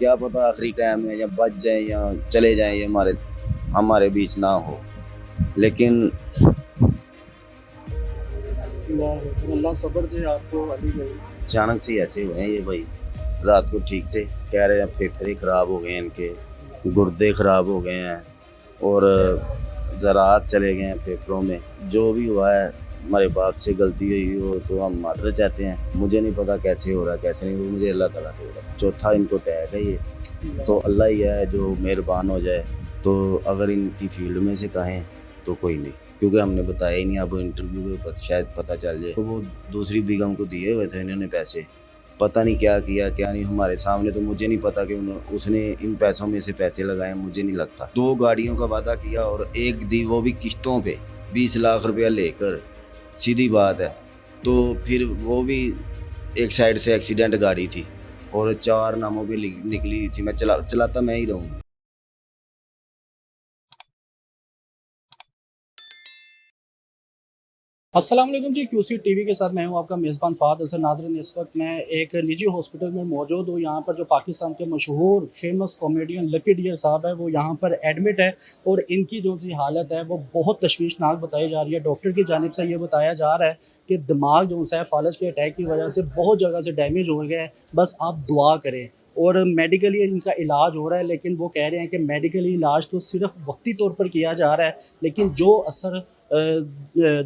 کیا پتا آخری ٹائم میں یا بچ جائیں یا چلے جائیں، یہ ہمارے بیچ نہ ہو، لیکن اللہ صبر دے آپ کو علی بھائی۔ اچانک سے ایسے ہوئے ہیں یہ بھائی۔ رات کو ٹھیک تھے، کہہ رہے ہیں پھیپھڑے خراب ہو گئے ہیں، ان کے گردے خراب ہو گئے ہیں اور ذرات چلے گئے ہیں پھیپھڑوں میں۔ جو بھی ہوا ہے ہمارے باپ سے غلطی ہوئی ہو تو ہم معذرت چاہتے ہیں۔ مجھے نہیں پتا کیسے ہو رہا ہے کیسے نہیں، وہ مجھے اللہ تعالیٰ دے رہا ہے۔ چوتھا ان کو ٹیگ ہے یہ، تو اللہ ہی ہے جو مہربان ہو جائے۔ تو اگر ان کی فیلڈ میں سے کہیں تو کوئی نہیں، کیونکہ ہم نے بتایا ہی نہیں، اب انٹرویو پہ شاید پتہ چل جائے۔ تو وہ دوسری بیگم کو دیے ہوئے تھے انہوں نے پیسے، پتہ نہیں کیا کیا کیا نہیں ہمارے سامنے، تو مجھے نہیں پتا کہ اس نے ان پیسوں میں سے پیسے لگائے، مجھے نہیں لگتا۔ 2 گاڑیوں کا وعدہ کیا اور ایک دی وہ بھی قسطوں پہ 20 لاکھ روپیہ لے کر، سیدھی بات ہے۔ تو پھر وہ بھی ایک سائڈ سے ایکسیڈنٹ گاڑی تھی اور 4 ناموں پہ نکلی تھی، میں چلاتا میں ہی رہوں۔ السلام علیکم جی، کیو سی ٹی وی کے ساتھ میں ہوں آپ کا میزبان فہد حسن۔ ناظرین، اس وقت میں ایک نجی ہاسپٹل میں موجود ہوں۔ یہاں پر جو پاکستان کے مشہور فیمس کامیڈین لکی ڈیئر صاحب ہے وہ یہاں پر ایڈمٹ ہے، اور ان کی جو سی حالت ہے وہ بہت تشویشناک بتائی جا رہی ہے۔ ڈاکٹر کی جانب سے یہ بتایا جا رہا ہے کہ دماغ جو ہے فالج کے اٹیک کی وجہ سے بہت جگہ سے ڈیمیج ہو گیا ہے، بس آپ دعا کریں۔ اور میڈیکلی ان کا علاج ہو رہا ہے، لیکن وہ کہہ رہے ہیں کہ میڈیکلی علاج تو صرف وقتی طور پر کیا جا رہا ہے، لیکن جو اثر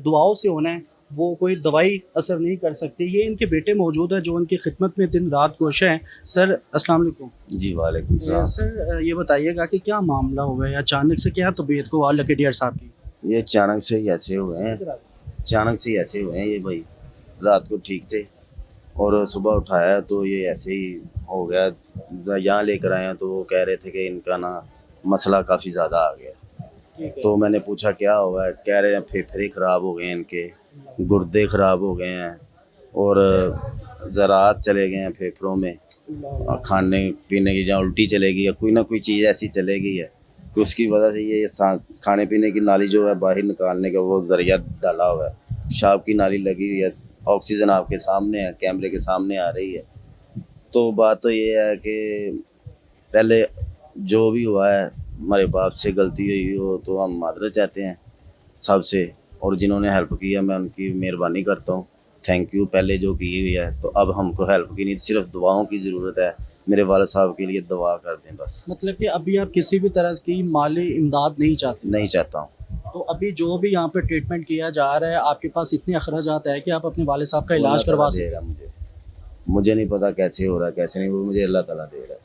دعاؤں سے ہونا ہے وہ کوئی دوائی اثر نہیں کر سکتی۔ یہ ان کے بیٹے موجود ہیں جو ان کی خدمت میں دن رات کوشاں ہیں۔ سر السلام علیکم۔ جی وعلیکم السلام۔ سر یہ بتائیے گا کہ کیا معاملہ ہوا ہے، اچانک سے کیا طبیعت کو ہوا لکی ڈیئر صاحب کی؟ یہ اچانک سے ہی ایسے ہوئے ہیں، یہ بھائی۔ رات کو ٹھیک تھے اور صبح اٹھایا تو یہ ایسے ہی ہو گیا۔ یہاں لے کر آئے تو وہ کہہ رہے تھے کہ ان کا نا مسئلہ کافی زیادہ آ گیا۔ تو میں نے پوچھا کیا ہوا ہے، کہہ رہے ہیں پھیپھڑے خراب ہو گئے ہیں، ان کے گردے خراب ہو گئے ہیں اور ذرات چلے گئے ہیں پھیپھڑوں میں، کھانے پینے کی جہاں الٹی چلے گی یا کوئی نہ کوئی چیز ایسی چلے گئی ہے کہ اس کی وجہ سے یہ کھانے پینے کی نالی جو ہے باہر نکالنے کا وہ ذریعہ ڈالا ہوا ہے، پیشاب کی نالی لگی ہوئی ہے، آکسیجن آپ کے سامنے ہے، کیمرے کے سامنے آ رہی ہے۔ تو بات تو یہ ہے کہ پہلے جو بھی ہوا ہے ہمارے باپ سے غلطی ہوئی ہو تو ہم معذرت چاہتے ہیں سب سے، اور جنہوں نے ہیلپ کیا میں ان کی مہربانی کرتا ہوں، تھینک یو پہلے جو کی ہوئی ہے۔ تو اب ہم کو ہیلپ کی نہیں، صرف دعاؤں کی ضرورت ہے، میرے والد صاحب کے لیے دعا کر دیں بس۔ مطلب کہ ابھی آپ کسی بھی طرح کی مالی امداد نہیں چاہتے؟ نہیں چاہتا ہوں۔ تو ابھی جو بھی یہاں پہ ٹریٹمنٹ کیا جا رہا ہے آپ کے پاس اتنے اخراجات ہے کہ آپ اپنے والد صاحب کا علاج کروا سکتے؟ مجھے نہیں پتا کیسے ہو رہا ہے کیسے نہیں، وہ مجھے اللہ تعالیٰ دے رہا ہے۔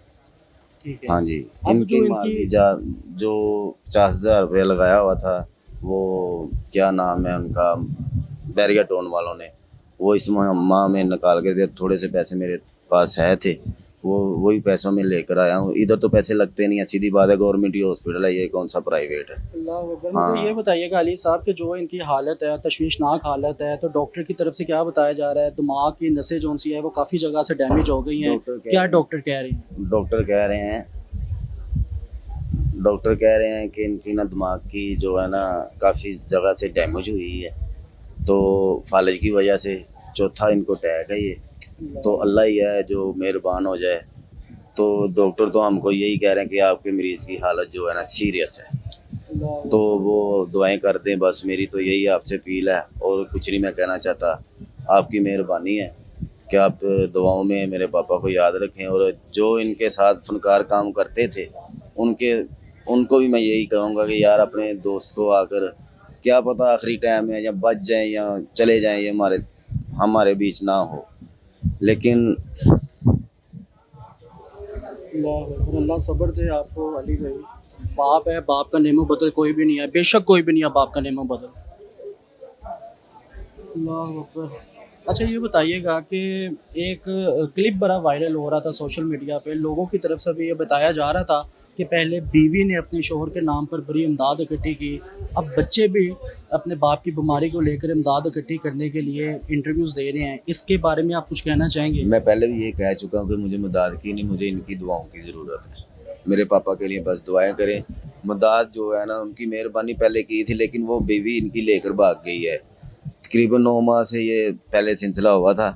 ٹھیک ہے۔ ہاں جی، اب ان جو کی جو 50,000 روپیہ لگایا ہوا تھا، وہ کیا نام ہے ان کا، بیریا ٹون والوں نے، وہ اس ماہ میں نکال کے دیا۔ تھوڑے سے پیسے میرے پاس ہے تھے، وہی پیسوں میں لے کر آیا ہوں۔ ادھر تو پیسے لگتے نہیں ہیں، سیدھی بات ہے، گورنمنٹ ہی ہاسپٹل ہے، یہ کون سا پرائیویٹ ہے۔ اللہ اکبر۔ مجھے یہ بتائیے گا علی صاحب کہ جو ان کی حالت ہے تشویشناک حالت ہے، تو ڈاکٹر کی طرف سے کیا بتایا جا رہا ہے؟ دماغ کی نسیں جو سی ہے وہ کافی جگہ سے ڈیمیج ہو گئی ہیں، کیا ڈاکٹر کہہ رہے ہیں؟ ڈاکٹر کہہ رہے ہیں کہ ان کی نا دماغ کی جو ہے نا کافی جگہ سے ڈیمیج ہوئی ہے، تو فالج کی وجہ سے چوتھا ان کو ٹیگ ہے یہ، تو اللہ ہی ہے جو مہربان ہو جائے۔ تو ڈاکٹر تو ہم کو یہی کہہ رہے ہیں کہ آپ کے مریض کی حالت جو ہے نا سیریس ہے، تو وہ دعائیں کر دیں بس۔ میری تو یہی آپ سے اپیل ہے، اور کچھ نہیں میں کہنا چاہتا۔ آپ کی مہربانی ہے کہ آپ دعاؤں میں میرے پاپا کو یاد رکھیں، اور جو ان کے ساتھ فنکار کام کرتے تھے ان کو بھی میں یہی کہوں گا کہ یار اپنے دوست کو آ کر، کیا پتہ آخری ٹائم میں یا بچ جائیں یا چلے جائیں، یہ ہمارے بیچ نہ ہو، لیکن اللہ صبر دے آپ کو علی بھائی۔ باپ ہے، باپ کا نعمت بدل کوئی بھی نہیں ہے، بے شک کوئی بھی نہیں ہے باپ کا نعمت بدل۔ اللہ اکبر۔ اچھا یہ بتائیے گا کہ ایک کلپ بڑا وائرل ہو رہا تھا سوشل میڈیا پہ، لوگوں کی طرف سے بھی یہ بتایا جا رہا تھا کہ پہلے بیوی نے اپنے شوہر کے نام پر بڑی امداد اکٹھی کی، اب بچے بھی اپنے باپ کی بیماری کو لے کر امداد اکٹھی کرنے کے لیے انٹرویوز دے رہے ہیں، اس کے بارے میں آپ کچھ کہنا چاہیں گے؟ میں پہلے بھی یہ کہہ چکا ہوں کہ مجھے مداد کی نہیں، مجھے ان کی دعاؤں کی ضرورت ہے۔ میرے پاپا کے لیے بس دعائیں کریں۔ مداد جو ہے نا ان کی مہربانی پہلے کی تھی، لیکن وہ بیوی ان کی لے کر بھاگ گئی ہے۔ تقریباً 9 ماہ سے یہ پہلے سلسلہ ہوا تھا،